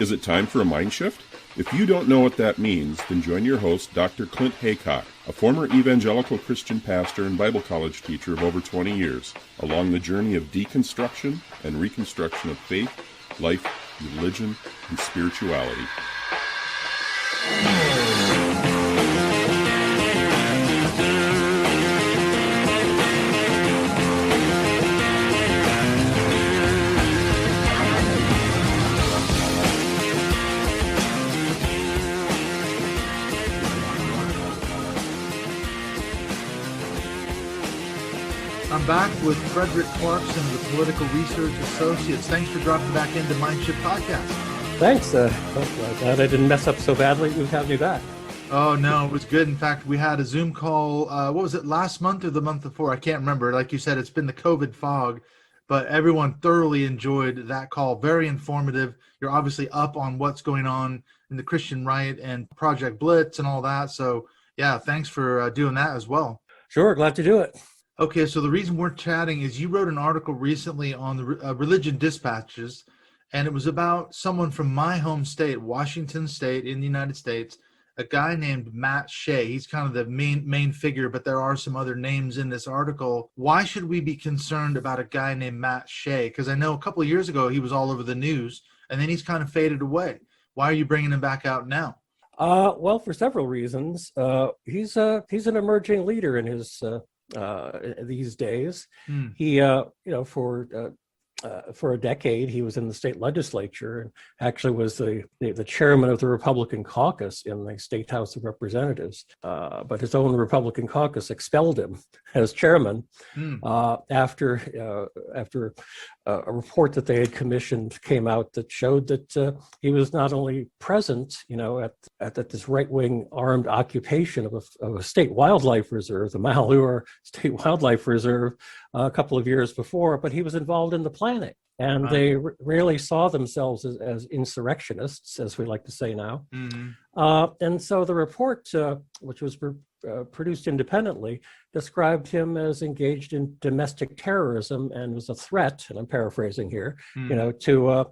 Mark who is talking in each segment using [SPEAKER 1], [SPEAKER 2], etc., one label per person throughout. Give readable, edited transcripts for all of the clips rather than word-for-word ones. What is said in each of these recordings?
[SPEAKER 1] Is it time for a mind shift? If you don't know what that means, then join your host, Dr. Clint Haycock, a former evangelical Christian pastor and Bible college teacher of over 20 years, along the journey of deconstruction and reconstruction of faith, life, religion, and spirituality.
[SPEAKER 2] I'm back with Frederick Clarkson of the Political Research Associates. Thanks for dropping back into Mindshift Podcast.
[SPEAKER 3] Thanks. Glad I didn't mess up so badly with having me back.
[SPEAKER 2] Oh, no, it was good. In fact, we had a Zoom call, what was it, last month or the month before? I can't remember. Like you said, it's been the COVID fog, but everyone thoroughly enjoyed that call. Very informative. You're obviously up on what's going on in the Christian right and Project Blitz and all that. So, yeah, thanks for doing that as well.
[SPEAKER 3] Sure, glad to do it.
[SPEAKER 2] Okay, so the reason we're chatting is you wrote an article recently on the religion dispatches, and it was about someone from my home state, Washington State in the United States, a guy named Matt Shea. He's kind of the main figure, but there are some other names in this article. Why should we be concerned about a guy named Matt Shea? Because I know a couple of years ago he was all over the news, and then he's kind of faded away. Why are you bringing him back out now?
[SPEAKER 3] Well, for several reasons. He's an emerging leader in his these days. He, for a decade, he was in the state legislature and actually was the chairman of the Republican caucus in the State House of Representatives. But his own Republican caucus expelled him as chairman after a report that they had commissioned came out that showed that he was not only present, at this right-wing armed occupation of a state wildlife reserve, the Malheur State Wildlife Reserve, a couple of years before, but he was involved in the planning. And they really saw themselves as insurrectionists, as we like to say now. And so the report, which was produced independently, described him as engaged in domestic terrorism and was a threat, and I'm paraphrasing here, to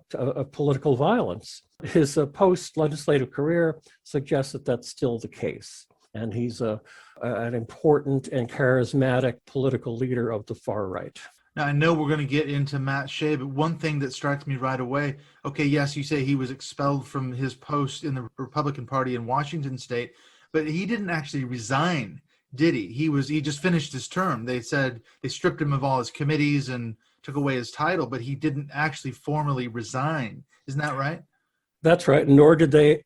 [SPEAKER 3] political violence. His post-legislative career suggests that that's still the case. And he's an important and charismatic political leader of the far right.
[SPEAKER 2] Now, I know we're going to get into Matt Shea, but one thing that strikes me right away, okay, yes, you say he was expelled from his post in the Republican Party in Washington State, but he didn't actually resign, did he? He just finished his term. They said they stripped him of all his committees and took away his title, but he didn't actually formally resign. Isn't that right?
[SPEAKER 3] That's right. Nor did they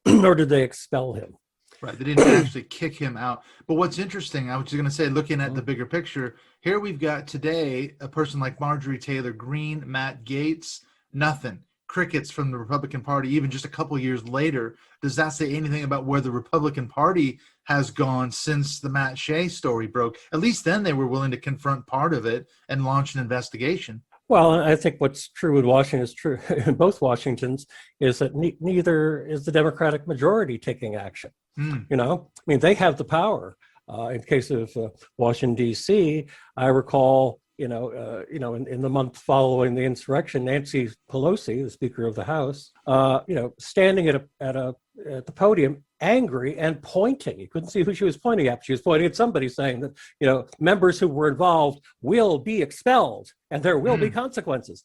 [SPEAKER 3] expel him.
[SPEAKER 2] Right. They didn't actually kick him out. But what's interesting, I was just going to say, looking at the bigger picture, here we've got today a person like Marjorie Taylor Greene, Matt Gaetz, nothing. Crickets from the Republican Party, even just a couple years later. Does that say anything about where the Republican Party has gone since the Matt Shea story broke? At least then they were willing to confront part of it and launch an investigation. Well,
[SPEAKER 3] I think what's true in Washington is true in both Washingtons is that neither is the Democratic majority taking action. They have the power. In case of Washington, D.C., I recall, in the month following the insurrection, Nancy Pelosi, the Speaker of the House, standing at the podium, angry and pointing. You couldn't see who she was pointing at. She was pointing at somebody, saying that members who were involved will be expelled and there will be consequences.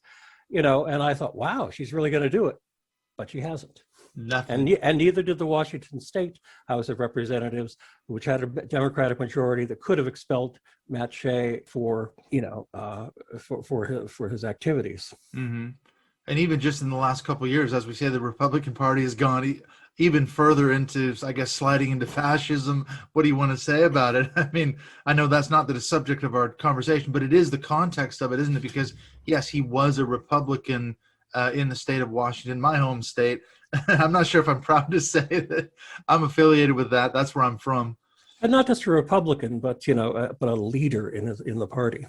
[SPEAKER 3] And I thought, wow, she's really going to do it, but she hasn't.
[SPEAKER 2] Nothing.
[SPEAKER 3] And neither did the Washington State House of Representatives, which had a Democratic majority that could have expelled Matt Shea for his activities.
[SPEAKER 2] Mm-hmm. And even just in the last couple of years, as we say, the Republican Party has gone even further into, I guess, sliding into fascism. What do you want to say about it? I mean, I know that's not the subject of our conversation, but it is the context of it, isn't it? Because, yes, he was a Republican in the state of Washington, my home state. I'm not sure if I'm proud to say that I'm affiliated with that. That's where I'm from.
[SPEAKER 3] And not just a Republican, but but a leader in the party.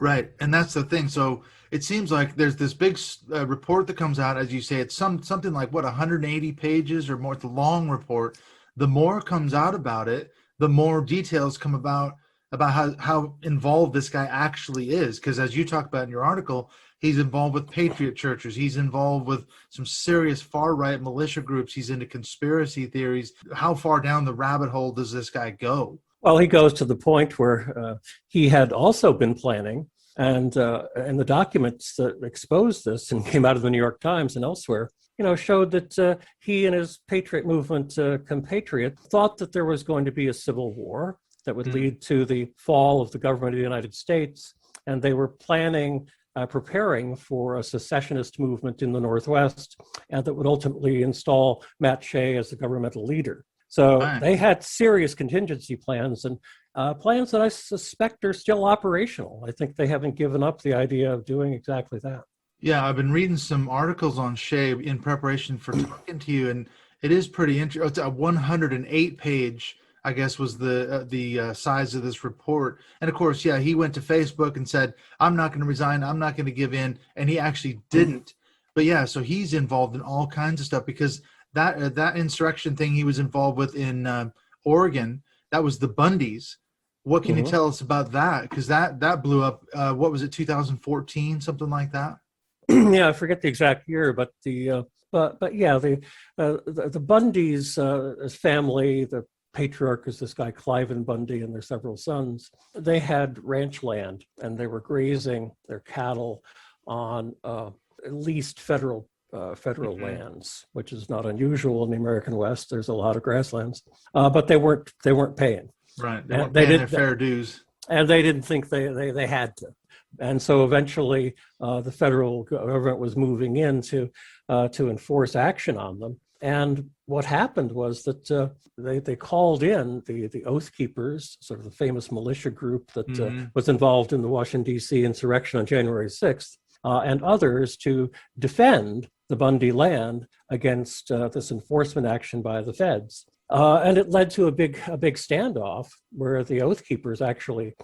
[SPEAKER 2] Right, and that's the thing. So it seems like there's this big report that comes out, as you say. It's something like 180 pages or more. It's a long report. The more comes out about it, the more details come about how involved this guy actually is. Because as you talk about in your article, He's involved with patriot churches. He's involved with some serious far-right militia groups. He's into conspiracy theories. How far down the rabbit hole does this guy go?
[SPEAKER 3] Well, he goes to the point where he had also been planning, and the documents that exposed this and came out of the New York Times and elsewhere, showed that he and his patriot movement compatriot thought that there was going to be a civil war that would lead to the fall of the government of the United States, and they were preparing for a secessionist movement in the Northwest, and that would ultimately install Matt Shea as the governmental leader. So they had serious contingency plans, and plans that I suspect are still operational. I think they haven't given up the idea of doing exactly that.
[SPEAKER 2] Yeah, I've been reading some articles on Shea in preparation for talking to you, and it is pretty interesting. It's a 108-page, I guess, was the size of this report. And of course, yeah, he went to Facebook and said, "I'm not going to resign. I'm not going to give in," and he actually didn't. But yeah, so he's involved in all kinds of stuff, because that insurrection thing he was involved with in Oregon, that was the Bundys. What can you tell us about that? Because that blew up. What was it, 2014, something like that?
[SPEAKER 3] Yeah, I forget the exact year, but the Bundys' family, the patriarch is this guy Cliven Bundy, and their several sons. They had ranch land, and they were grazing their cattle on at least federal lands, which is not unusual in the American West. There's a lot of grasslands, but they weren't paying.
[SPEAKER 2] Right, they weren't paying their fair dues,
[SPEAKER 3] and they didn't think they had to. And so eventually, the federal government was moving in to enforce action on them. And what happened was that they called in the Oath Keepers, sort of the famous militia group that was involved in the Washington, D.C. insurrection on January 6th, and others to defend the Bundy land against this enforcement action by the feds. And it led to a big standoff where the Oath Keepers actually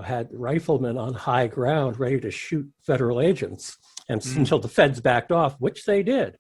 [SPEAKER 3] had riflemen on high ground ready to shoot federal agents, and until the feds backed off, which they did.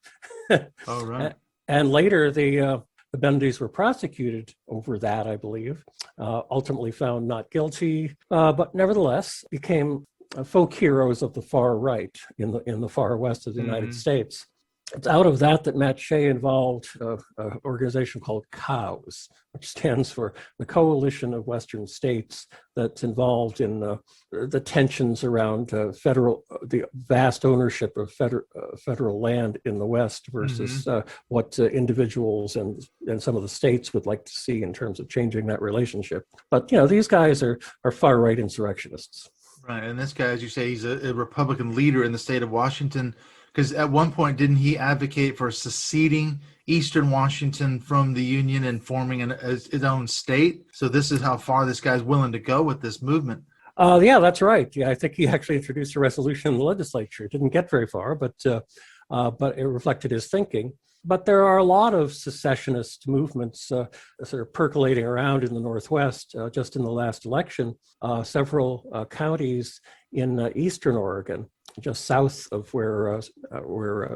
[SPEAKER 2] Oh, right.
[SPEAKER 3] And later, the Bundys were prosecuted over that, I believe, ultimately found not guilty, but nevertheless became folk heroes of the far right in the far west of the United States. It's out of that Matt Shea involved an organization called COWS, which stands for the Coalition of Western States, that's involved in the tensions around the vast ownership of federal land in the West versus what individuals and some of the states would like to see in terms of changing that relationship. But these guys are far right insurrectionists.
[SPEAKER 2] Right, and this guy, as you say, he's a Republican leader in the state of Washington. Because at one point, didn't he advocate for seceding Eastern Washington from the Union and forming his own state? So this is how far this guy's willing to go with this movement.
[SPEAKER 3] Yeah, that's right. Yeah, I think he actually introduced a resolution in the legislature. It didn't get very far, but it reflected his thinking. But there are a lot of secessionist movements sort of percolating around in the Northwest. Just in the last election, several counties in eastern Oregon, just south of where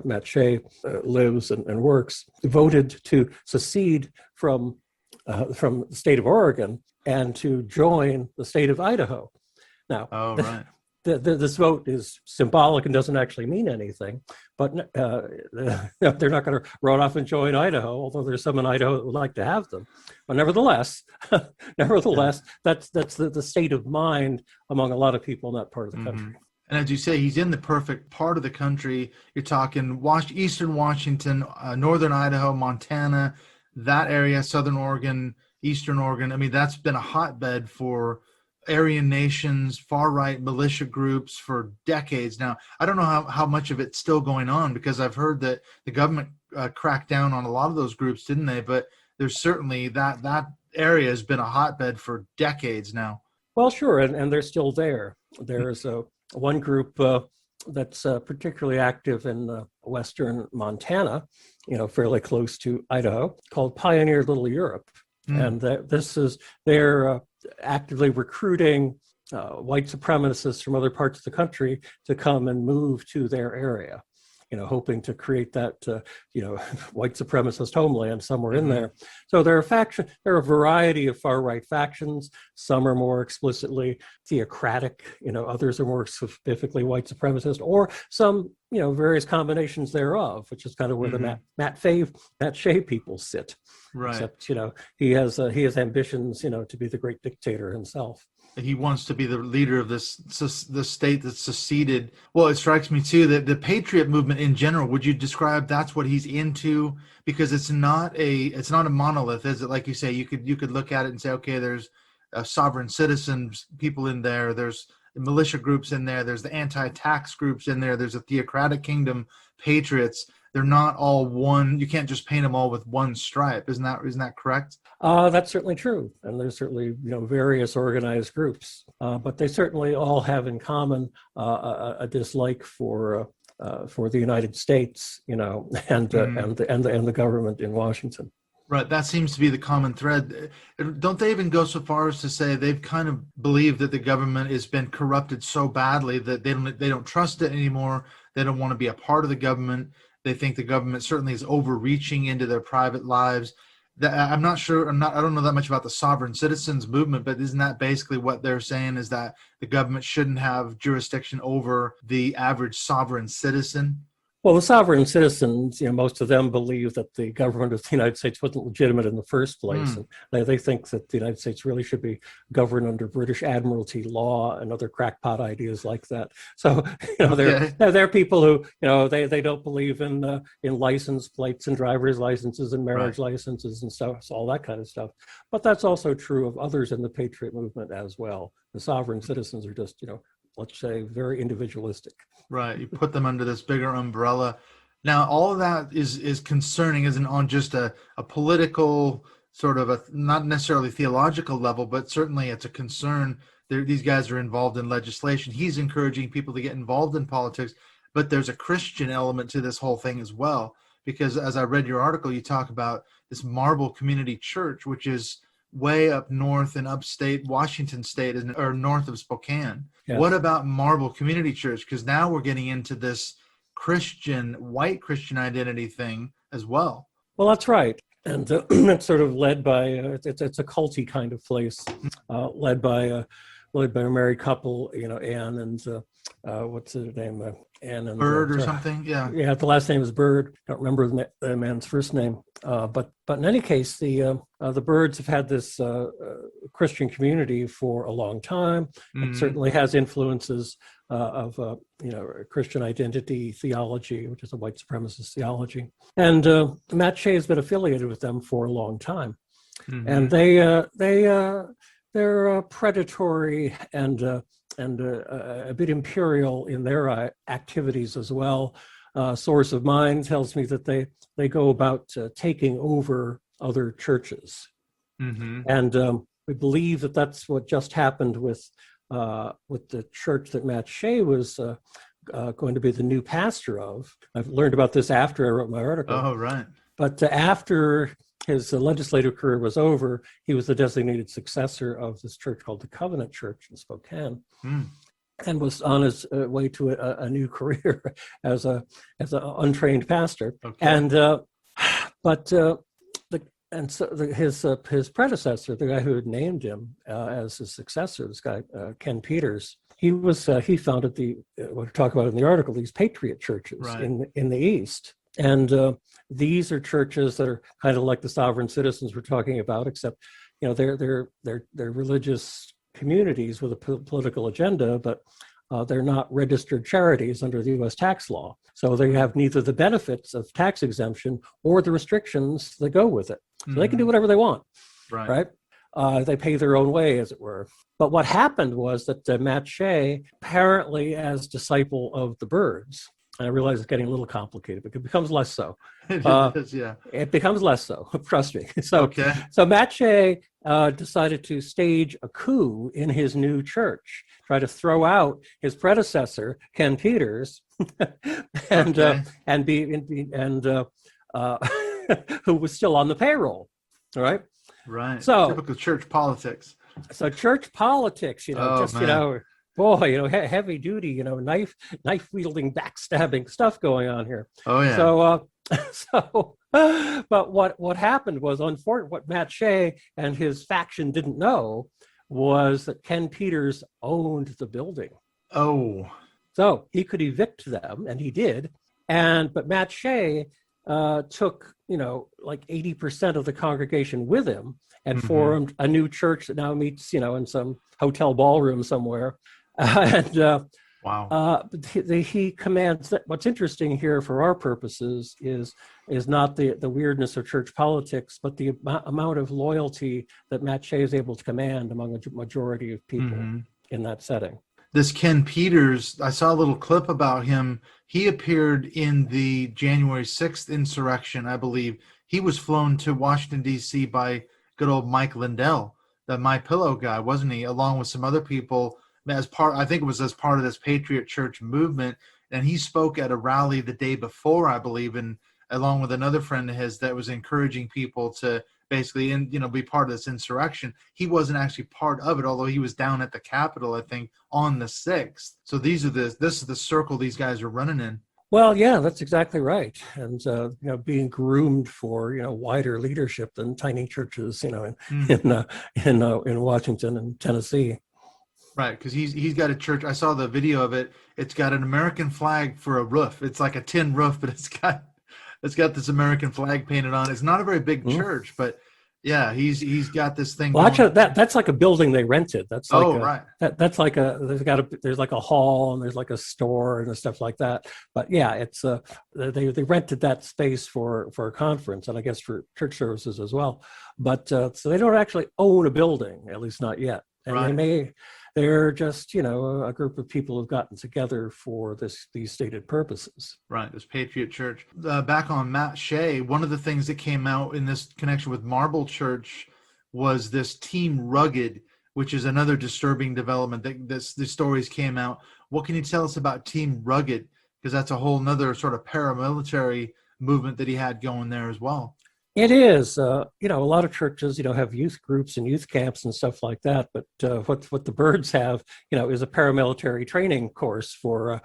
[SPEAKER 3] Matt Shea lives and works, voted to secede from the state of Oregon and to join the state of Idaho. Now, this vote is symbolic and doesn't actually mean anything, but they're not going to run off and join Idaho, although there's some in Idaho that would like to have them. But nevertheless, that's the state of mind among a lot of people in that part of the country.
[SPEAKER 2] And as you say, he's in the perfect part of the country. You're talking eastern Washington, northern Idaho, Montana, that area, southern Oregon, eastern Oregon. I mean, that's been a hotbed for Aryan nations, far-right militia groups for decades now. I don't know how much of it's still going on, because I've heard that the government cracked down on a lot of those groups, didn't they? But there's certainly that area has been a hotbed for decades now.
[SPEAKER 3] Well, sure, and they're still there. There's one group that's particularly active in western Montana, fairly close to Idaho, called Pioneer Little Europe. And they're actively recruiting white supremacists from other parts of the country to come and move to their area. hoping to create that, white supremacist homeland somewhere in there. So there are a variety of far-right factions. Some are more explicitly theocratic, others are more specifically white supremacist, or some, various combinations thereof, which is kind of where the Matt Shea people sit.
[SPEAKER 2] Right.
[SPEAKER 3] Except, he has ambitions, to be the great dictator himself.
[SPEAKER 2] He wants to be the leader of this state that's seceded. Well, it strikes me too that the patriot movement in general, would you describe that's what he's into? Because it's not a monolith, is it? Like you say, you could look at it and say, okay, there's sovereign citizens people in there, there's militia groups in there, there's the anti-tax groups in there, there's a theocratic kingdom patriots. They're not all one. You can't just paint them all with one stripe. Isn't that correct?
[SPEAKER 3] That's certainly true, and there's certainly various organized groups, but they certainly all have in common a dislike for the United States, and the government in Washington.
[SPEAKER 2] Right, that seems to be the common thread. Don't they even go so far as to say they've kind of believed that the government has been corrupted so badly that they don't trust it anymore. They don't want to be a part of the government. They think the government certainly is overreaching into their private lives. I'm not sure. I don't know that much about the sovereign citizens movement, but isn't that basically what they're saying, is that the government shouldn't have jurisdiction over the average sovereign citizen?
[SPEAKER 3] Well, the sovereign citizens, most of them believe that the government of the United States wasn't legitimate in the first place. And they think that the United States really should be governed under British Admiralty law and other crackpot ideas like that. So, they're people who, they don't believe in license plates and driver's licenses and marriage licenses and stuff, so all that kind of stuff. But that's also true of others in the patriot movement as well. The sovereign citizens are just, let's say, very individualistic.
[SPEAKER 2] Right. You put them under this bigger umbrella. Now, all of that is concerning, isn't on just a political sort of a, not necessarily theological level, but certainly it's a concern. These guys are involved in legislation. He's encouraging people to get involved in politics, but there's a Christian element to this whole thing as well. Because as I read your article, you talk about this Marble Community Church, which is way up north in upstate Washington State, or north of Spokane. Yes. What about Marble Community Church? Because now we're getting into this white Christian identity thing as well.
[SPEAKER 3] Well, that's right. And it's sort of led by, it's a culty kind of place, led by a married couple, Ann and, what's her name? Ann and
[SPEAKER 2] Bird or something? Yeah.
[SPEAKER 3] Yeah, the last name is Bird. Don't remember the man's first name. But in any case, the Birds have had this Christian community for a long time. It certainly has influences of Christian identity theology, which is a white supremacist theology. And Matt Shea has been affiliated with them for a long time, and they're predatory and a bit imperial in their activities as well. Source of mine tells me that they go about taking over other churches, and we believe that that's what just happened with the church that Matt Shea was going to be the new pastor of. I've learned about this after I wrote my article.
[SPEAKER 2] Oh, right.
[SPEAKER 3] But after his legislative career was over, he was the designated successor of this church called the Covenant Church in Spokane, and was on his way to a new career as an untrained pastor. Okay. His predecessor, the guy who had named him as his successor, this guy Ken Peters, he founded what we talk about in the article, these patriot churches in the East. And these are churches that are kind of like the sovereign citizens we're talking about, except they're religious communities with a political agenda, but they're not registered charities under the U.S. tax law. So they have neither the benefits of tax exemption or the restrictions that go with it. So they can do whatever they want, right? They pay their own way, as it were. But what happened was that Matt Shea, apparently as disciple of the Birds, and I realize it's getting a little complicated, but it becomes less so. It becomes less so, trust me. So Matt Shea decided to stage a coup in his new church, try to throw out his predecessor, Ken Peters, and who was still on the payroll, right?
[SPEAKER 2] Right. So typical church politics.
[SPEAKER 3] So church politics, boy, heavy duty, knife wielding, backstabbing stuff going on here.
[SPEAKER 2] Oh yeah.
[SPEAKER 3] But what happened was, unfortunately, what Matt Shea and his faction didn't know was that Ken Peters owned the building.
[SPEAKER 2] Oh.
[SPEAKER 3] So he could evict them, and he did. But Matt Shea took, like 80% of the congregation with him and formed a new church that now meets, in some hotel ballroom somewhere.
[SPEAKER 2] Wow.
[SPEAKER 3] He commands that. What's interesting here for our purposes is not the weirdness of church politics, but the amount of loyalty that Matt Shea is able to command among a majority of people in that setting.
[SPEAKER 2] This Ken Peters, I saw a little clip about him. He appeared in the January 6th insurrection, I believe. He was flown to Washington, D.C. by good old Mike Lindell, the My Pillow guy, wasn't he? Along with some other people I think it was as part of this Patriot Church movement. And he spoke at a rally the day before, I believe, and along with another friend of his that was encouraging people to basically, be part of this insurrection. He wasn't actually part of it, although he was down at the Capitol, I think, on the 6th. So this is the circle these guys are running in.
[SPEAKER 3] Well, yeah, that's exactly right. And, being groomed for, wider leadership than tiny churches, in Washington and Tennessee.
[SPEAKER 2] Right, because he's got a church. I saw the video of it. It's got an American flag for a roof. It's like a tin roof, but it's got this American flag painted on. It's not a very big church, but yeah, he's got this thing.
[SPEAKER 3] Well, actually, that's like a building they rented. That's like
[SPEAKER 2] right.
[SPEAKER 3] That's like there's like a hall and there's like a store and stuff like that. But yeah, it's they rented that space for a conference and I guess for church services as well. But so they don't actually own a building, at least not yet. And they're just, a group of people who've gotten together for these stated purposes.
[SPEAKER 2] Right, this Patriot Church. Back on Matt Shea, one of the things that came out in this connection with Marble Church was this Team Rugged, which is another disturbing development. The stories came out. What can you tell us about Team Rugged? Because that's a whole nother sort of paramilitary movement that he had going there as well.
[SPEAKER 3] It is, a lot of churches, have youth groups and youth camps and stuff like that. But what the Birds have, is a paramilitary training course for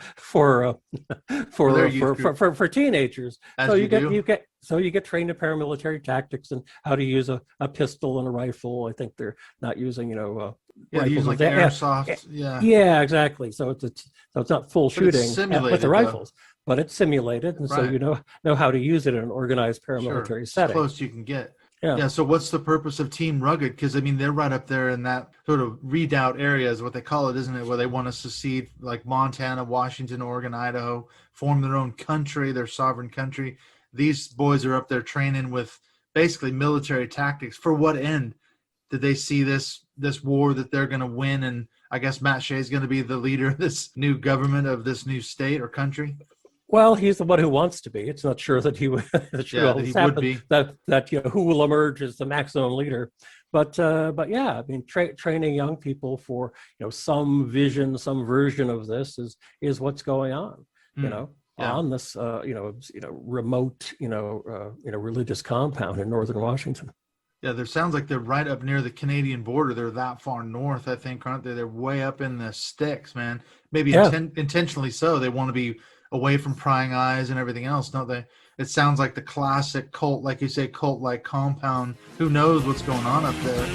[SPEAKER 3] teenagers. So you get trained in paramilitary tactics and how to use a pistol and a rifle. I think they're not using, rifles
[SPEAKER 2] like airsoft.
[SPEAKER 3] Yeah, exactly. So it's not full shooting with the rifles. But it's simulated, and so you know how to use it in an organized paramilitary setting.
[SPEAKER 2] As close as you can get. Yeah. So what's the purpose of Team Rugged? Because they're right up there in that sort of redoubt area is what they call it, isn't it? Where they want to secede, like Montana, Washington, Oregon, Idaho, form their own country, their sovereign country. These boys are up there training with basically military tactics. For what end? Did they see this war that they're going to win? And I guess Matt Shea is going to be the leader of this new government of this new state or country.
[SPEAKER 3] Well, he's the one who wants to be. It's not sure that he would. That he would be. That who will emerge as the maximum leader, but yeah, training young people for some vision, some version of this is what's going on. On this remote religious compound in northern Washington.
[SPEAKER 2] Yeah, there sounds like they're right up near the Canadian border. They're that far north, I think, aren't they? They're way up in the sticks, man. Maybe intentionally so. They want to be away from prying eyes and everything else, don't they? It sounds like the classic cult, like you say, cult-like compound. Who knows what's going on up there?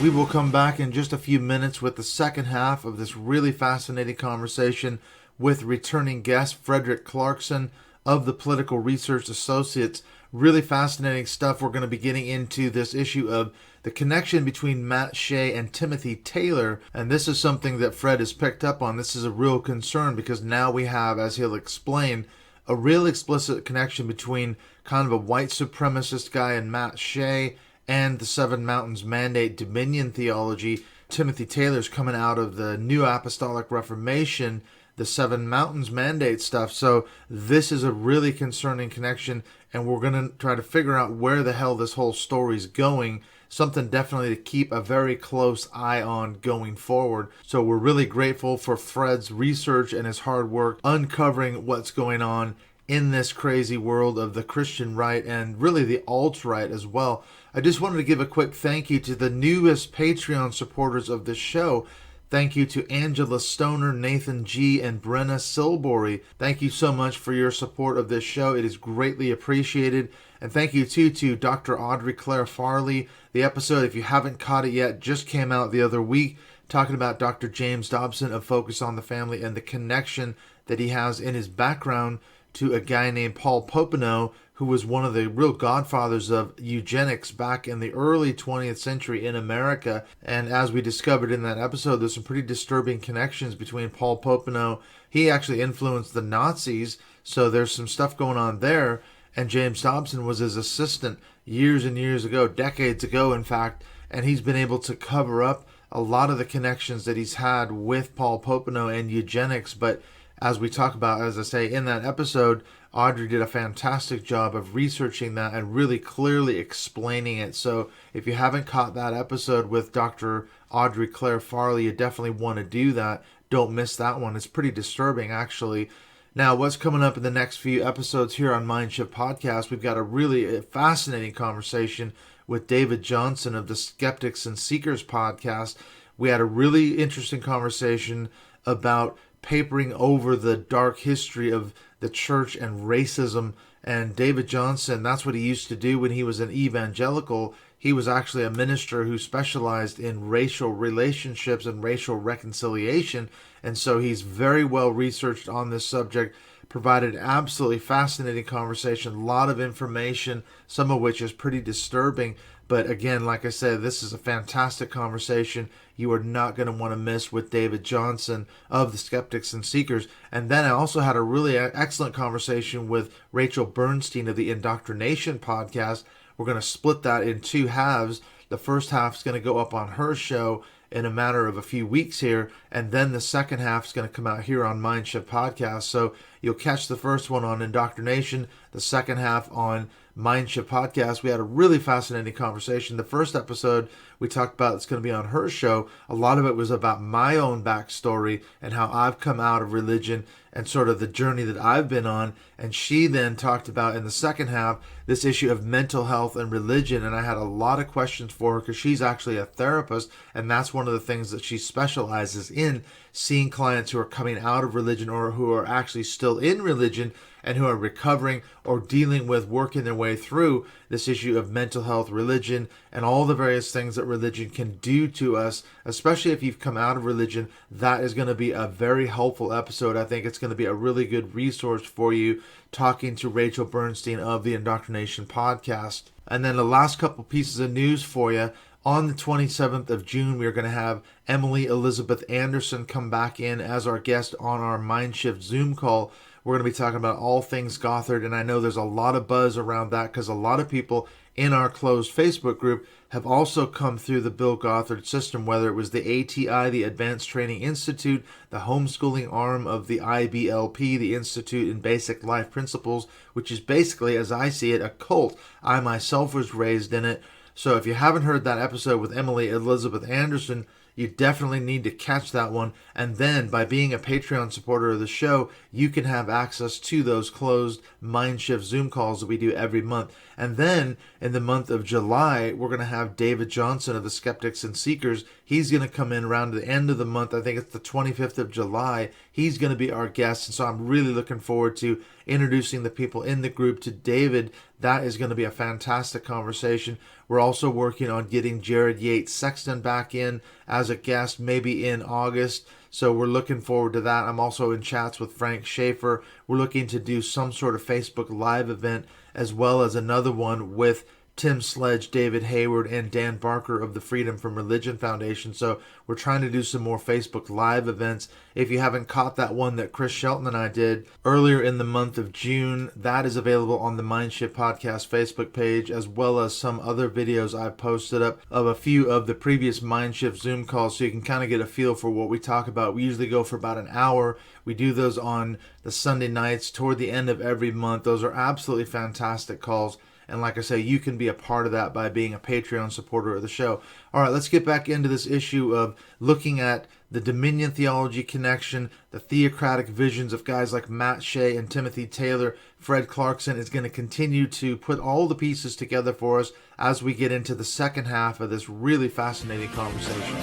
[SPEAKER 2] We will come back in just a few minutes with the second half of this really fascinating conversation with returning guest Frederick Clarkson of the Political Research Associates. Really fascinating stuff. We're going to be getting into this issue of the connection between Matt Shea and Timothy Taylor, and this is something that Fred has picked up on. This is a real concern because now we have, as he'll explain, a real explicit connection between kind of a white supremacist guy and Matt Shea and the Seven Mountains Mandate Dominion Theology. Timothy Taylor's coming out of the New Apostolic Reformation, the Seven Mountains Mandate stuff. So this is a really concerning connection, and we're going to try to figure out where the hell this whole story's going. Something definitely to keep a very close eye on going forward. So we're really grateful for Fred's research and his hard work uncovering what's going on in this crazy world of the Christian right and really the alt-right as well. I just wanted to give a quick thank you to the newest Patreon supporters of this show. Thank you to Angela Stoner, Nathan G., and Brenna Silbury. Thank you so much for your support of this show. It is greatly appreciated. And thank you, too, to Dr. Audrey Claire Farley. The episode, if you haven't caught it yet, just came out the other week, talking about Dr. James Dobson of Focus on the Family and the connection that he has in his background to a guy named Paul Popenoe, who was one of the real godfathers of eugenics back in the early 20th century in America. And as we discovered in that episode, there's some pretty disturbing connections between Paul Popenoe. He actually influenced the Nazis, so there's some stuff going on there. And James Dobson was his assistant years and years ago, decades ago, in fact, and he's been able to cover up a lot of the connections that he's had with Paul Popenoe and eugenics. But as we talk about, as I say, in that episode, Audrey did a fantastic job of researching that and really clearly explaining it. So if you haven't caught that episode with Dr. Audrey Claire Farley, you definitely want to do that. Don't miss that one. It's pretty disturbing, actually. Now, what's coming up in the next few episodes here on Mindshift Podcast, we've got a really fascinating conversation with David Johnson of the Skeptics and Seekers podcast. We had a really interesting conversation about papering over the dark history of the church and racism. And David Johnson, that's what he used to do when he was an evangelical. He was actually a minister who specialized in racial relationships and racial reconciliation. And so he's very well researched on this subject, provided absolutely fascinating conversation, a lot of information, some of which is pretty disturbing. But again, like I said, this is a fantastic conversation you are not going to want to miss with David Johnson of the Skeptics and Seekers. And then I also had a really excellent conversation with Rachel Bernstein of the Indoctrination podcast. We're going to split that in two halves. The first half is going to go up on her show in a matter of a few weeks here, and then the second half is going to come out here on Mindshift Podcast. So you'll catch the first one on Indoctrination, the second half on Mindshift Podcast. We had a really fascinating conversation. The first episode we talked about, it's going to be on her show. A lot of it was about my own backstory and how I've come out of religion and sort of the journey that I've been on. And she then talked about in the second half this issue of mental health and religion. And I had a lot of questions for her because she's actually a therapist, and that's one of the things that she specializes in, seeing clients who are coming out of religion or who are actually still in religion and who are recovering or dealing with working their way through this issue of mental health, religion, and all the various things that religion can do to us, especially if you've come out of religion. That is going to be a very helpful episode. I think it's going to be a really good resource for you, talking to Rachel Bernstein of the Indoctrination podcast. And then the last couple pieces of news for you. On the 27th of June, we are going to have Emily Elizabeth Anderson come back in as our guest on our Mindshift Zoom call. We're going to be talking about all things Gothard, and I know there's a lot of buzz around that because a lot of people in our closed Facebook group have also come through the Bill Gothard system, whether it was the ATI, the Advanced Training Institute, the homeschooling arm of the IBLP, the Institute in Basic Life Principles, which is basically, as I see it, a cult. I myself was raised in it. So if you haven't heard that episode with Emily Elizabeth Anderson, you definitely need to catch that one. And then by being a Patreon supporter of the show, you can have access to those closed Mindshift Zoom calls that we do every month. And then in the month of July, we're going to have David Johnson of the Skeptics and Seekers. He's going to come in around the end of the month. I think it's the 25th of July. He's going to be our guest. And so I'm really looking forward to introducing the people in the group to David. That is going to be a fantastic conversation. We're also working on getting Jared Yates Sexton back in as a guest, maybe in August. So we're looking forward to that. I'm also in chats with Frank Schaefer. We're looking to do some sort of Facebook Live event, as well as another one with Tim Sledge, David Hayward, and Dan Barker of the Freedom from Religion Foundation. So we're trying to do some more Facebook Live events. If you haven't caught that one that Chris Shelton and I did earlier in the month of June, that is available on the Mindshift Podcast Facebook page, as well as some other videos I've posted up of a few of the previous Mindshift Zoom calls, so you can kind of get a feel for what we talk about. We usually go for about an hour. We do those on the Sunday nights toward the end of every month. Those are absolutely fantastic calls. And like I say, you can be a part of that by being a Patreon supporter of the show. All right, let's get back into this issue of looking at the Dominion Theology connection, the theocratic visions of guys like Matt Shea and Timothy Taylor. Fred Clarkson is going to continue to put all the pieces together for us as we get into the second half of this really fascinating conversation.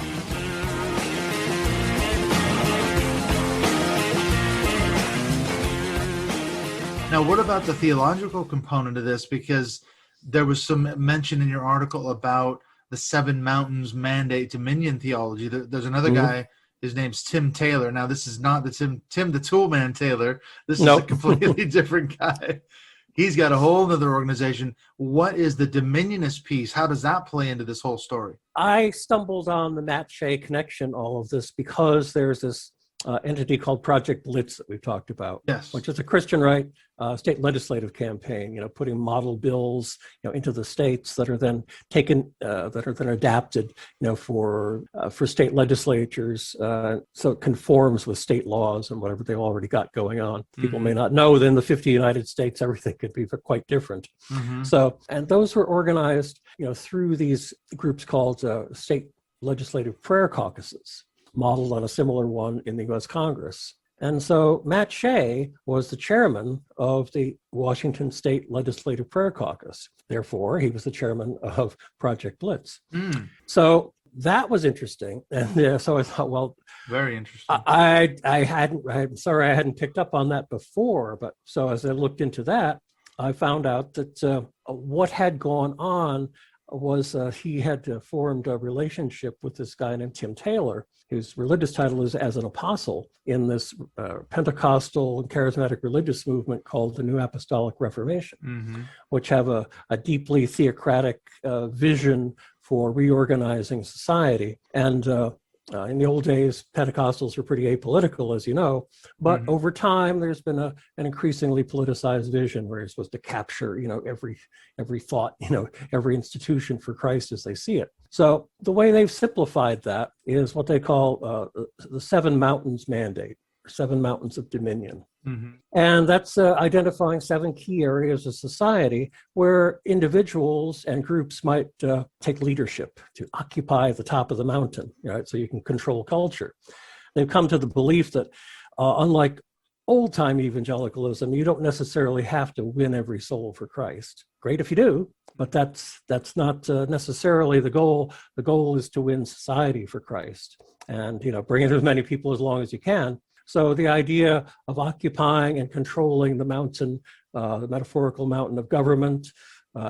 [SPEAKER 2] Now, what about the theological component of this? Because there was some mention in your article about the Seven Mountains Mandate Dominion Theology. There's another guy, his name's Tim Taylor. Now, this is not the Tim the Toolman Taylor. This is a completely different guy. He's got a whole other organization. What is the Dominionist piece? How does that play into this whole story?
[SPEAKER 3] I stumbled on the Matt Shea connection, all of this, because there's this entity called Project Blitz that we've talked about,
[SPEAKER 2] yes,
[SPEAKER 3] which is a Christian right state legislative campaign, putting model bills, into the states that are then taken, that are then adapted, for state legislatures, so it conforms with state laws and whatever they already got going on. People may not know that in the 50 United States, everything could be quite different. So, and those were organized, through these groups called state legislative prayer caucuses, modeled on a similar one in the U.S. Congress. And so Matt Shea was the chairman of the Washington State Legislative Prayer Caucus. Therefore, he was the chairman of Project Blitz. So that was interesting. And so I thought, well,
[SPEAKER 2] very interesting.
[SPEAKER 3] I'm sorry I hadn't picked up on that before. But so as I looked into that, I found out that what had gone on was he had formed a relationship with this guy named Tim Taylor, whose religious title is as an apostle in this Pentecostal and charismatic religious movement called the New Apostolic Reformation, which have a deeply theocratic vision for reorganizing society. And in the old days, Pentecostals were pretty apolitical, as you know, but over time, there's been an increasingly politicized vision where you're supposed to capture, every thought, every institution for Christ as they see it. So the way they've simplified that is what they call the Seven Mountains Mandate, or Seven Mountains of Dominion. And that's identifying 7 key areas of society where individuals and groups might take leadership to occupy the top of the mountain, right? So you can control culture. They've come to the belief that unlike old-time evangelicalism, you don't necessarily have to win every soul for Christ. Great if you do, but that's not necessarily the goal. The goal is to win society for Christ and, bring in as many people as long as you can. So the idea of occupying and controlling the mountain, the metaphorical mountain of government,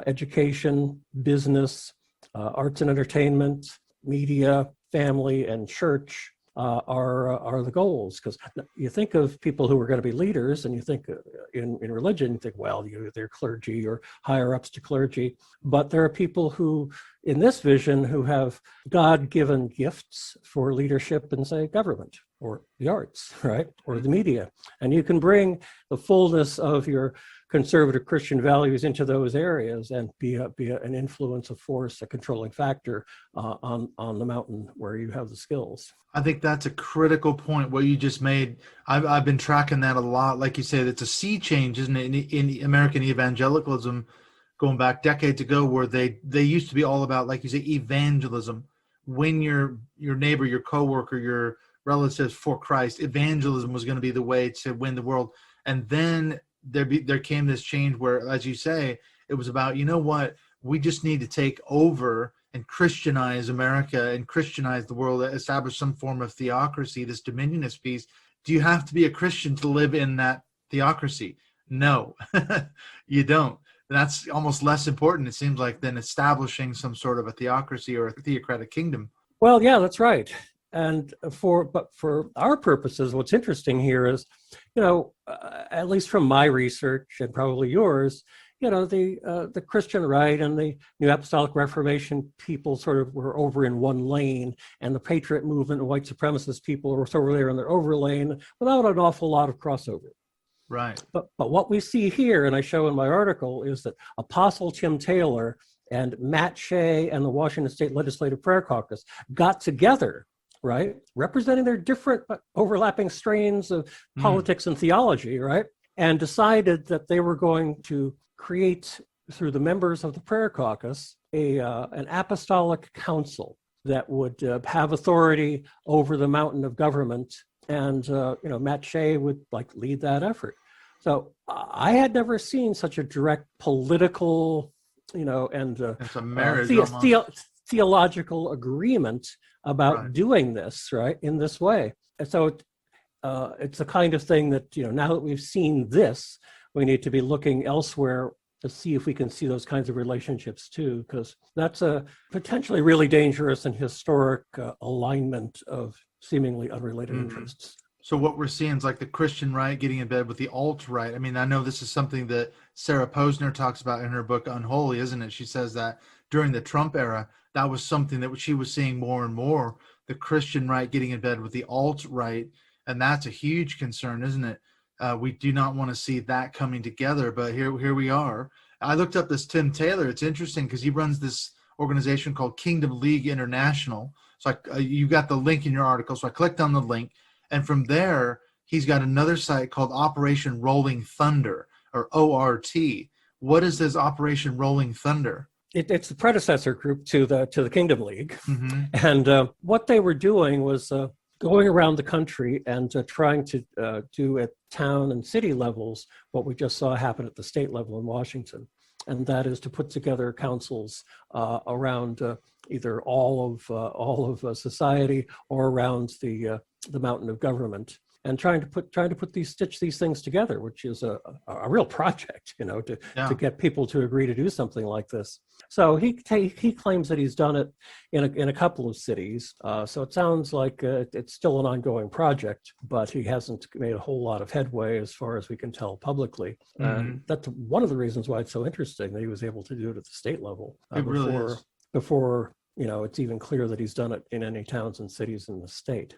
[SPEAKER 3] education, business, arts and entertainment, media, family, and church are the goals. Because you think of people who are going to be leaders, and you think in religion, you think, well, they're clergy or higher ups to clergy. But there are people who, in this vision, who have God-given gifts for leadership in, say, government or the arts, right, or the media. And you can bring the fullness of your conservative Christian values into those areas and be an influence, a force, a controlling factor on the mountain where you have the skills.
[SPEAKER 2] I think that's a critical point, what you just made. I've been tracking that a lot. Like you said, it's a sea change, isn't it, in American evangelicalism, going back decades ago, where they used to be all about, like you say, evangelism. Win your neighbor, your coworker, your relatives for Christ. Evangelism was going to be the way to win the world. And then there came this change where, as you say, it was about, we just need to take over and Christianize America and Christianize the world, establish some form of theocracy, this dominionist piece. Do you have to be a Christian to live in that theocracy? No, you don't. That's almost less important, it seems like, than establishing some sort of a theocracy or a theocratic kingdom.
[SPEAKER 3] Well, yeah, that's right. And for our purposes, what's interesting here is, at least from my research and probably yours, the Christian right and the New Apostolic Reformation people sort of were over in one lane, and the Patriot movement and white supremacist people were over there in their over lane without an awful lot of crossover.
[SPEAKER 2] Right.
[SPEAKER 3] But what we see here, and I show in my article, is that Apostle Tim Taylor and Matt Shea and the Washington State Legislative Prayer Caucus got together, right, representing their different but overlapping strains of politics and theology, right, and decided that they were going to create through the members of the prayer caucus, an apostolic council that would have authority over the mountain of government, and Matt Shea would lead that effort. So I had never seen such a direct political,
[SPEAKER 2] it's a marriage
[SPEAKER 3] theological agreement about doing this in this way. And so it's the kind of thing that now that we've seen this, we need to be looking elsewhere to see if we can see those kinds of relationships too, because that's a potentially really dangerous and historic alignment of seemingly unrelated interests.
[SPEAKER 2] So what we're seeing is like the Christian right getting in bed with the alt-right. I mean, I know this is something that Sarah Posner talks about in her book Unholy, isn't it? She says that during the Trump era, that was something that she was seeing more and more, the Christian right getting in bed with the alt-right. And that's a huge concern, isn't it? We do not want to see that coming together, but here we are. I looked up this Tim Taylor. It's interesting because he runs this organization called Kingdom League International. So you got the link in your article. So I clicked on the link, and from there, he's got another site called Operation Rolling Thunder, or ORT. What is this Operation Rolling Thunder?
[SPEAKER 3] It's the predecessor group to the Kingdom League, and what they were doing was going around the country and trying to do at town and city levels what we just saw happen at the state level in Washington, and that is to put together councils around either all of society or around the mountain of government, and trying to stitch these things together, which is a real project, to get people to agree to do something like this. So he claims that he's done it in a couple of cities. So it sounds like it's still an ongoing project, but he hasn't made a whole lot of headway as far as we can tell publicly. And that's one of the reasons why it's so interesting that he was able to do it at the state level before it's even clear that he's done it in any towns and cities in the state.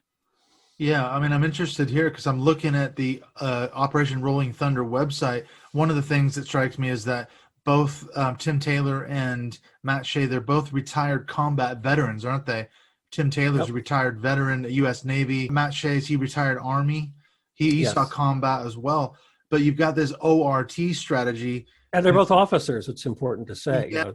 [SPEAKER 2] Yeah, I mean, I'm interested here because I'm looking at the Operation Rolling Thunder website. One of the things that strikes me is that both Tim Taylor and Matt Shea, they're both retired combat veterans, aren't they? Tim Taylor's a retired veteran, U.S. Navy. Matt Shea's, he retired Army. He saw combat as well. But you've got this ORT strategy.
[SPEAKER 3] And they're both officers, it's important to say. Yeah.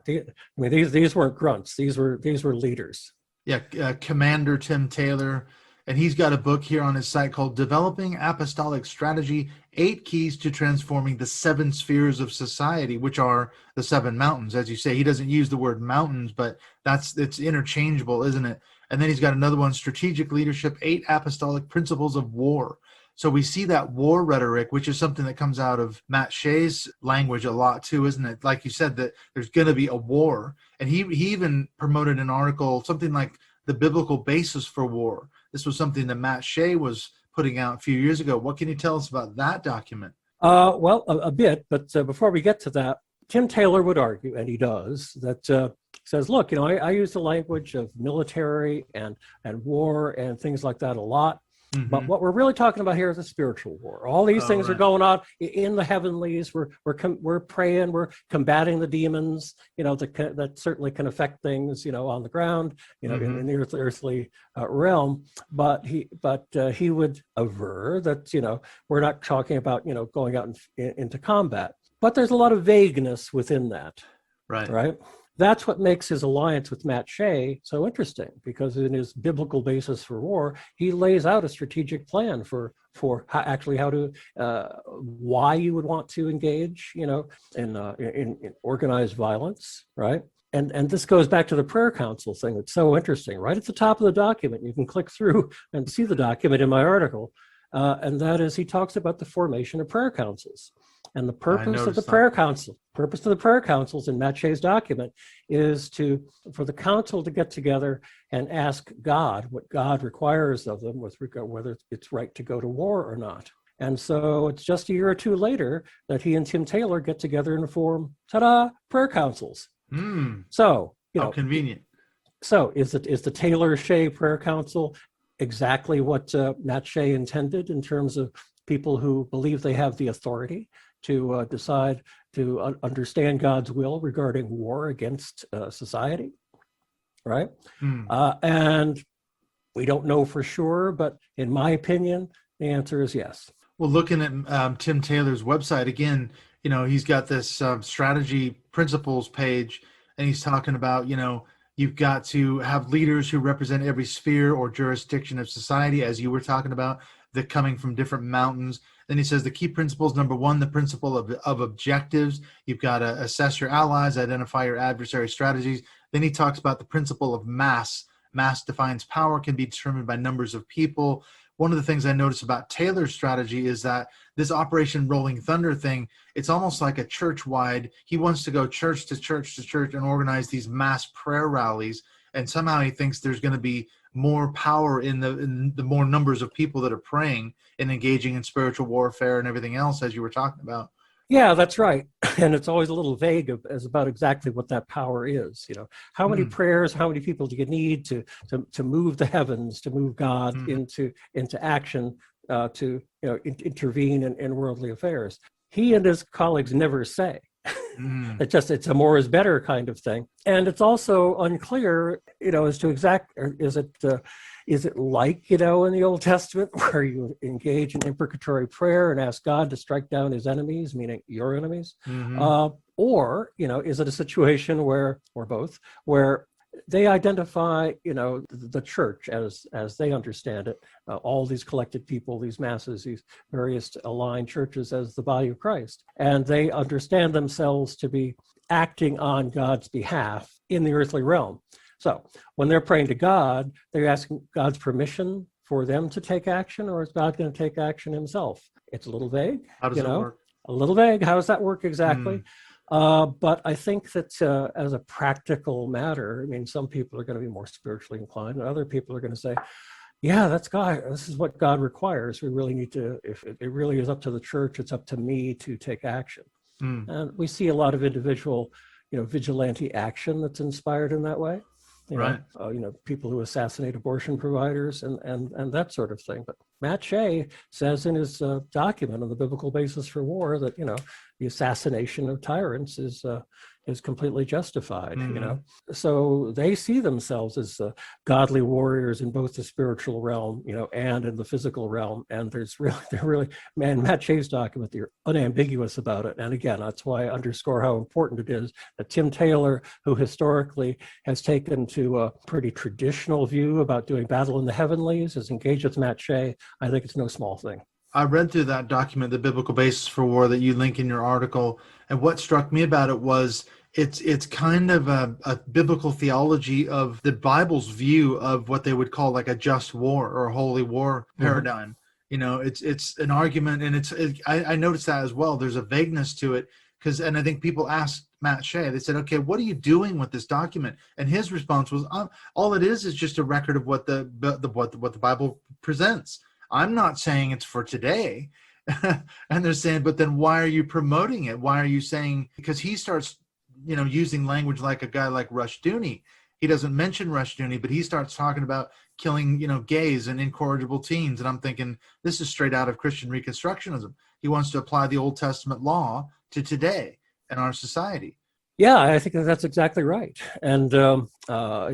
[SPEAKER 3] These weren't grunts. These were leaders.
[SPEAKER 2] Yeah, Commander Tim Taylor. And he's got a book here on his site called Developing Apostolic Strategy, 8 Keys to Transforming the 7 Spheres of Society, which are the 7 mountains. As you say, he doesn't use the word mountains, but it's interchangeable, isn't it? And then he's got another one, Strategic Leadership, 8 Apostolic Principles of War. So we see that war rhetoric, which is something that comes out of Matt Shea's language a lot too, isn't it? Like you said, that there's going to be a war. And he even promoted an article, something like the biblical basis for war. This was something that Matt Shea was putting out a few years ago. What can you tell us about that document?
[SPEAKER 3] Well, a bit, but before we get to that, Tim Taylor would argue, and he does, that says, look, I use the language of military and war and things like that a lot. But what we're really talking about here is a spiritual war. All these things are going on in the heavenlies. We're praying. We're combating the demons. That certainly can affect things. On the ground. In the earthly realm. But he would aver that we're not talking about going out into combat. But there's a lot of vagueness within that. Right. That's what makes his alliance with Matt Shea so interesting, because in his biblical basis for war, he lays out a strategic plan for why you would want to engage, in organized violence, right? And this goes back to the prayer council thing. It's so interesting. Right at the top of the document, you can click through and see the document in my article, and that is he talks about the formation of prayer councils. And the purpose of the prayer councils in Matt Shea's document is for the council to get together and ask God what God requires of them with regard whether it's right to go to war or not. And so it's just a year or two later that he and Tim Taylor get together and form prayer councils. So
[SPEAKER 2] how convenient.
[SPEAKER 3] So is the Taylor Shea prayer council exactly what Matt Shea intended in terms of people who believe they have the authority to decide to understand God's will regarding war against society, right? And we don't know for sure, but in my opinion, the answer is yes.
[SPEAKER 2] Well, looking at Tim Taylor's website, again, he's got this strategy principles page, and he's talking about, you've got to have leaders who represent every sphere or jurisdiction of society, as you were talking about, that coming from different mountains. Then he says the key principles, number one, the principle of objectives. You've got to assess your allies, identify your adversary strategies. Then he talks about the principle of mass. Mass defines power, can be determined by numbers of people. One of the things I noticed about Taylor's strategy is that this Operation Rolling Thunder thing, it's almost like a church-wide. He wants to go church to church to church and organize these mass prayer rallies. And somehow he thinks there's going to be more power in the more numbers of people that are praying and engaging in spiritual warfare and everything else, as you were talking about.
[SPEAKER 3] Yeah, that's right. And it's always a little vague as about exactly what that power is. How many prayers, how many people do you need to move the heavens, to move God into action, to intervene in worldly affairs? He and his colleagues never say. It's a more is better kind of thing. And it's also unclear, as to is it like, in the Old Testament, where you engage in imprecatory prayer and ask God to strike down his enemies, meaning your enemies? Or, is it a situation where, or both, where they identify, the church as they understand it, all these collected people, these masses, these various aligned churches as the body of Christ, and they understand themselves to be acting on God's behalf in the earthly realm. So when they're praying to God, they're asking God's permission for them to take action, or is God going to take action himself? It's a little vague.
[SPEAKER 2] How does it work?
[SPEAKER 3] A little vague. How does that work exactly? But I think that as a practical matter, some people are going to be more spiritually inclined, and other people are going to say, yeah, that's God. This is what God requires. We really need to, if it really is up to the church, it's up to me to take action. And we see a lot of individual, vigilante action that's inspired in that way.
[SPEAKER 2] Right.
[SPEAKER 3] People who assassinate abortion providers and that sort of thing. But Matt Shea says in his document on the biblical basis for war that, the assassination of tyrants is completely justified, So they see themselves as godly warriors in both the spiritual realm, and in the physical realm. And they're really, Matt Shea's document, they're unambiguous about it. And again, that's why I underscore how important it is that Tim Taylor, who historically has taken to a pretty traditional view about doing battle in the heavenlies, is engaged with Matt Shea. I think it's no small thing.
[SPEAKER 2] I read through that document, The Biblical Basis for War, that you link in your article. And what struck me about it was it's kind of a biblical theology of the Bible's view of what they would call like a just war or a holy war paradigm. It's an argument, and I noticed that as well. There's a vagueness to it and I think people asked Matt Shea, they said, okay, what are you doing with this document? And his response was, all it is just a record of what the Bible presents. I'm not saying it's for today. And they're saying, but then why are you promoting it? Why are you saying, because he starts, using language like a guy like Rushdoony. He doesn't mention Rushdoony, but he starts talking about killing, gays and incorrigible teens. And I'm thinking, this is straight out of Christian Reconstructionism. He wants to apply the Old Testament law to today and our society.
[SPEAKER 3] Yeah, I think that's exactly right. And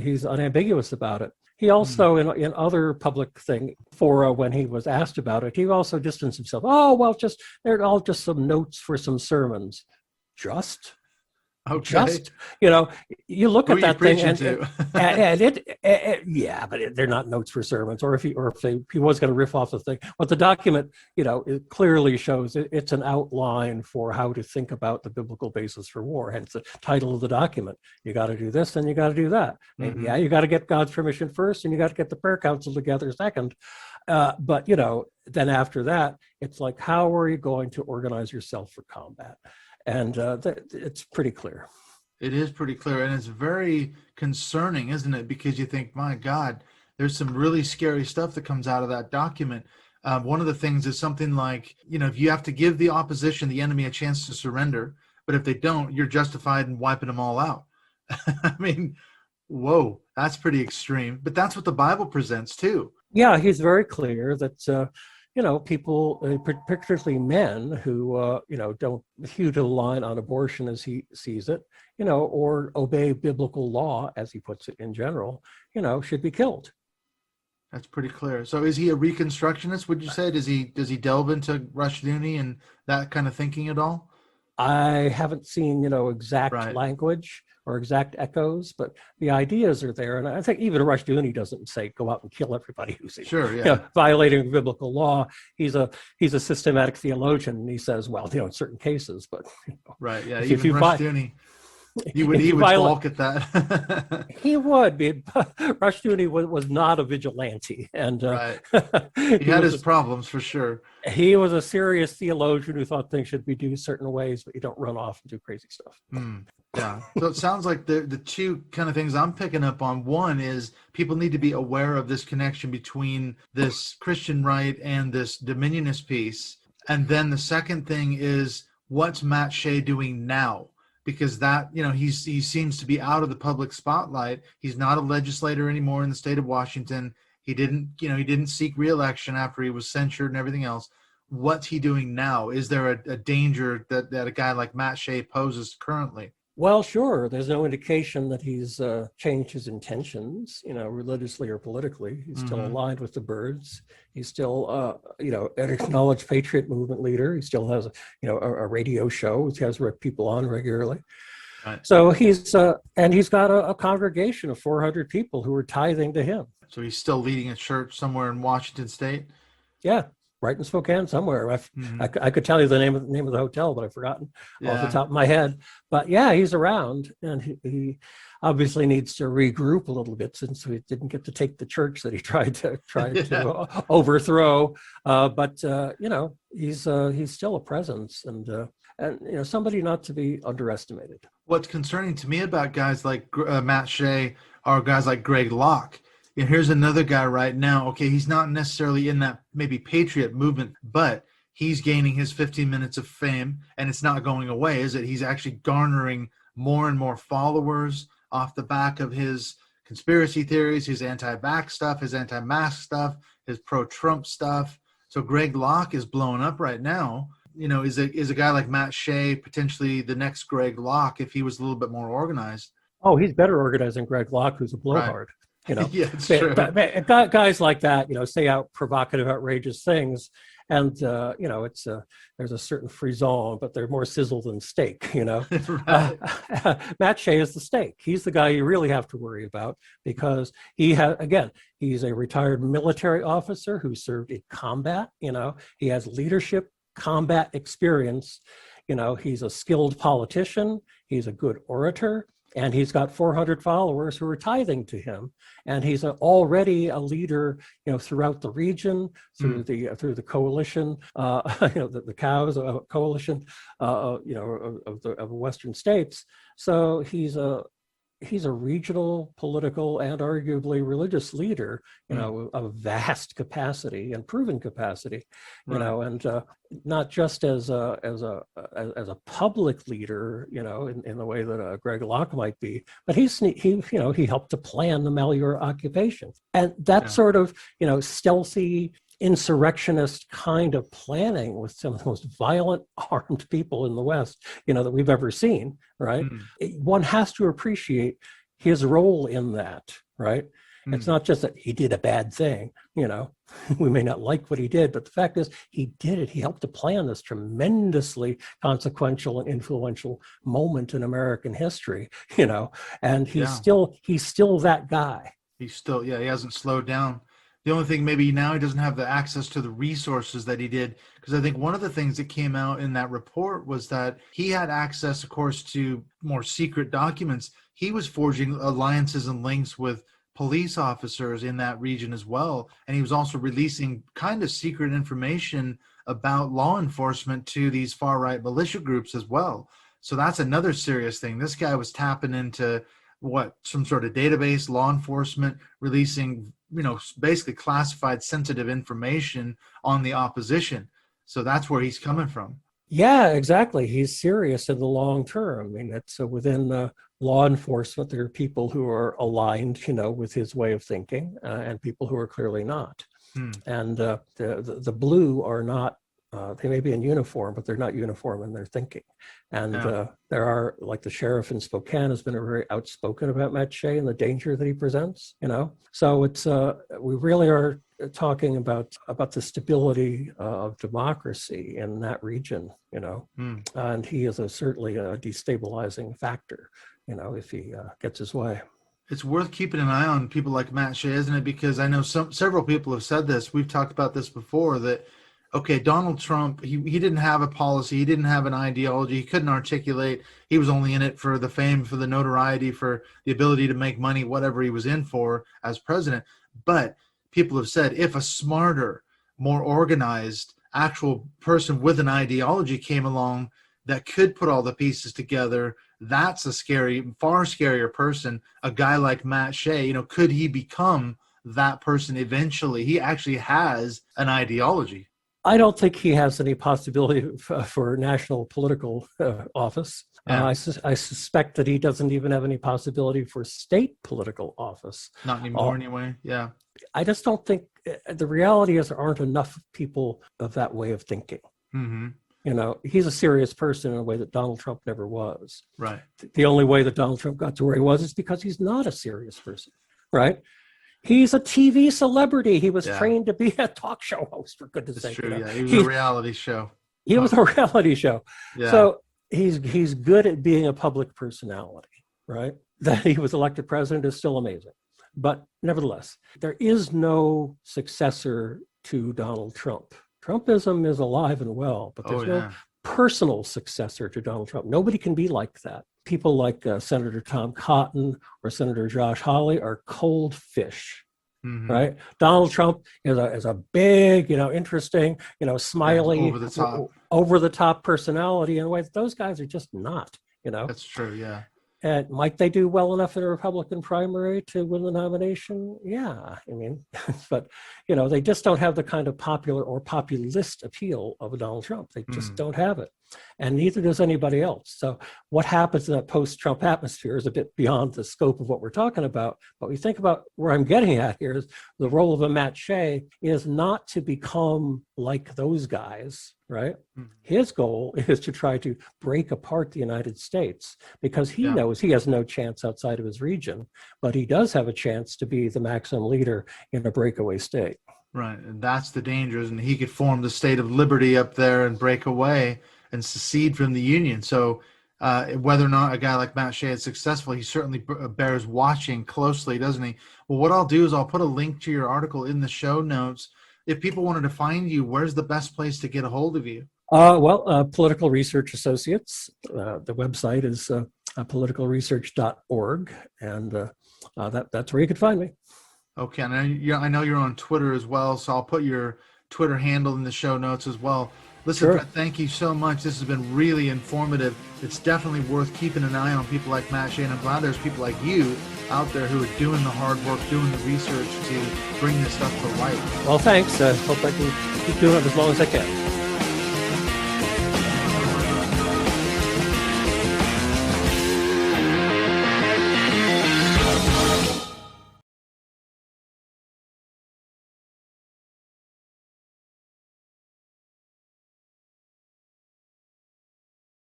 [SPEAKER 3] he's unambiguous about it. He also, in other public thing, for when he was asked about it, he also distanced himself. Oh, well, they're all just some notes for some sermons. Just, you look at that thing but they're not notes for sermons. Or if he was going to riff off the thing, but the document, it clearly shows it's an outline for how to think about the biblical basis for war. Hence the title of the document. You got to do this and you got to do that. Maybe, you got to get God's permission first, and you got to get the prayer council together second. But then after that, it's like, how are you going to organize yourself for combat? And it's pretty clear.
[SPEAKER 2] It is pretty clear. And it's very concerning, isn't it? Because you think, my God, there's some really scary stuff that comes out of that document. One of the things is something like, if you have to give the opposition, the enemy, a chance to surrender, but if they don't, you're justified in wiping them all out. I mean, whoa, that's pretty extreme. But that's what the Bible presents too.
[SPEAKER 3] Yeah, he's very clear that people, particularly men who, don't hew to the line on abortion as he sees it, or obey biblical law, as he puts it in general, should be killed.
[SPEAKER 2] That's pretty clear. So is he a Reconstructionist, would you say? Does he delve into Rushdoony and that kind of thinking at all?
[SPEAKER 3] I haven't seen, exact
[SPEAKER 2] Right.
[SPEAKER 3] language or exact echoes, but the ideas are there. And I think even Rushdoony doesn't say go out and kill everybody who's
[SPEAKER 2] Sure, yeah.
[SPEAKER 3] violating biblical law. He's a systematic theologian, and he says, well, in certain cases, but
[SPEAKER 2] Right, yeah.
[SPEAKER 3] if
[SPEAKER 2] Even
[SPEAKER 3] you
[SPEAKER 2] Rushdoony, he
[SPEAKER 3] if you
[SPEAKER 2] would
[SPEAKER 3] violate,
[SPEAKER 2] balk at that.
[SPEAKER 3] he would be. Rushdoony was not a vigilante, and
[SPEAKER 2] Right. He
[SPEAKER 3] he
[SPEAKER 2] had
[SPEAKER 3] was
[SPEAKER 2] his problems for sure.
[SPEAKER 3] he was a serious theologian who thought things should be done certain ways, but you don't run off and do crazy stuff.
[SPEAKER 2] Yeah. So it sounds like the two kind of things I'm picking up on. One is people need to be aware of this connection between this Christian right and this dominionist piece. And then the second thing is, what's Matt Shea doing now? Because that, he seems to be out of the public spotlight. He's not a legislator anymore in the state of Washington. He didn't seek re-election after he was censured and everything else. What's he doing now? Is there a danger that a guy like Matt Shea poses currently?
[SPEAKER 3] Well, sure. There's no indication that he's changed his intentions, religiously or politically. He's still aligned with the Birds. He's still, an acknowledged patriot movement leader. He still has, a radio show. He has people on regularly.
[SPEAKER 2] Right.
[SPEAKER 3] So he's got a congregation of 400 people who are tithing to him.
[SPEAKER 2] So he's still leading a church somewhere in Washington State.
[SPEAKER 3] Yeah. Right in Spokane somewhere. I could tell you the name of the hotel, but I've forgotten off the top of my head. But yeah, he's around, and he obviously needs to regroup a little bit since he didn't get to take the church that he tried to overthrow. But he's still a presence, and somebody not to be underestimated.
[SPEAKER 2] What's concerning to me about guys like Matt Shea are guys like Greg Locke. And here's another guy right now. Okay, he's not necessarily in that maybe patriot movement, but he's gaining his 15 minutes of fame, and it's not going away, is it? He's actually garnering more and more followers off the back of his conspiracy theories, his anti-vax stuff, his anti-mask stuff, his pro-Trump stuff. So Greg Locke is blowing up right now. Is a guy like Matt Shea potentially the next Greg Locke if he was a little bit more organized?
[SPEAKER 3] Oh, he's better organized than Greg Locke, who's a blowhard.
[SPEAKER 2] Right. Yeah, it's true.
[SPEAKER 3] Guys like that, say out provocative, outrageous things, and there's a certain frisson, but they're more sizzle than steak. Matt Shea is the steak. He's the guy you really have to worry about because he's a retired military officer who served in combat. He has leadership combat experience. He's a skilled politician. He's a good orator. And he's got 400 followers who are tithing to him, and he's already a leader, throughout the region, through the coalition, the cows coalition, of the Western states. So he's a regional, political, and arguably religious leader, of vast capacity and proven capacity, and not just as a public leader, in the way that Greg Locke might be, but he helped to plan the Malheur occupation, and that sort of stealthy insurrectionist kind of planning with some of the most violent armed people in the West, that we've ever seen, right? One has to appreciate his role in that, right? It's not just that he did a bad thing, we may not like what he did, but the fact is he did it. He helped to plan this tremendously consequential and influential moment in American history, and he's still that guy.
[SPEAKER 2] He hasn't slowed down. The only thing maybe now he doesn't have the access to the resources that he did, because I think one of the things that came out in that report was that he had access, of course, to more secret documents. He was forging alliances and links with police officers in that region as well. And he was also releasing kind of secret information about law enforcement to these far-right militia groups as well. So that's another serious thing. This guy was tapping into some sort of database, law enforcement, releasing, basically classified sensitive information on the opposition. So that's where he's coming from.
[SPEAKER 3] Yeah, exactly. He's serious in the long term. I mean, it's within law enforcement, there are people who are aligned, with his way of thinking, and people who are clearly not. And the blue are not. They may be in uniform, but they're not uniform in their thinking. And there are, like the sheriff in Spokane has been very outspoken about Matt Shea and the danger that he presents, So it's we really are talking about the stability of democracy in that region, and he is certainly a destabilizing factor, if he gets his way.
[SPEAKER 2] It's worth keeping an eye on people like Matt Shea, isn't it? Because I know several people have said this. We've talked about this before, that, okay, Donald Trump, he didn't have a policy. He didn't have an ideology. He couldn't articulate. He was only in it for the fame, for the notoriety, for the ability to make money, whatever he was in for as president. But people have said, if a smarter, more organized, actual person with an ideology came along that could put all the pieces together, that's a far scarier person. A guy like Matt Shea, could he become that person eventually? He actually has an ideology.
[SPEAKER 3] I don't think he has any possibility for national political office.
[SPEAKER 2] Yeah.
[SPEAKER 3] I suspect that he doesn't even have any possibility for state political office.
[SPEAKER 2] Not anymore, anyway. Yeah.
[SPEAKER 3] I just don't think, the reality is there aren't enough people of that way of thinking.
[SPEAKER 2] Mm-hmm.
[SPEAKER 3] He's a serious person in a way that Donald Trump never was.
[SPEAKER 2] Right.
[SPEAKER 3] The only way that Donald Trump got to where he was is because he's not a serious person, right? He's a TV celebrity. He was trained to be a talk show host, for goodness sake.
[SPEAKER 2] True, yeah. He was a reality show.
[SPEAKER 3] He was a reality show.
[SPEAKER 2] Yeah.
[SPEAKER 3] So he's good at being a public personality, right? That he was elected president is still amazing. But nevertheless, there is no successor to Donald Trump. Trumpism is alive and well, but there's no personal successor to Donald Trump. Nobody can be like that. People like Senator Tom Cotton or Senator Josh Hawley are cold fish, right? Donald Trump is a big, interesting, smiley, over the top personality in a way that those guys are just not.
[SPEAKER 2] That's true. Yeah.
[SPEAKER 3] And might they do well enough in a Republican primary to win the nomination? Yeah, but they just don't have the kind of popular or populist appeal of a Donald Trump. They just don't have it, and neither does anybody else. So what happens in that post-Trump atmosphere is a bit beyond the scope of what we're talking about. But we think about where I'm getting at here is the role of a Matt Shea is not to become like those guys, right? His goal is to try to break apart the United States, because he knows he has no chance outside of his region, but he does have a chance to be the maximum leader in a breakaway state.
[SPEAKER 2] Right, and that's the danger, and he could form the state of liberty up there and break away and secede from the Union. So whether or not a guy like Matt Shea is successful, he certainly bears watching closely, doesn't he? Well, what I'll do is I'll put a link to your article in the show notes. If people wanted to find you, where's the best place to get a hold of you?
[SPEAKER 3] Political Research Associates. The website is politicalresearch.org, and that's where you could find me.
[SPEAKER 2] Okay, and I know you're on Twitter as well, so I'll put your Twitter handle in the show notes as well. Listen,
[SPEAKER 3] Sure.
[SPEAKER 2] Brett, thank you so much. This has been really informative. It's definitely worth keeping an eye on people like Matt Shea, and I'm glad there's people like you out there who are doing the hard work, doing the research to bring this stuff to light.
[SPEAKER 3] Well, thanks. I hope I can keep doing it as long as I can.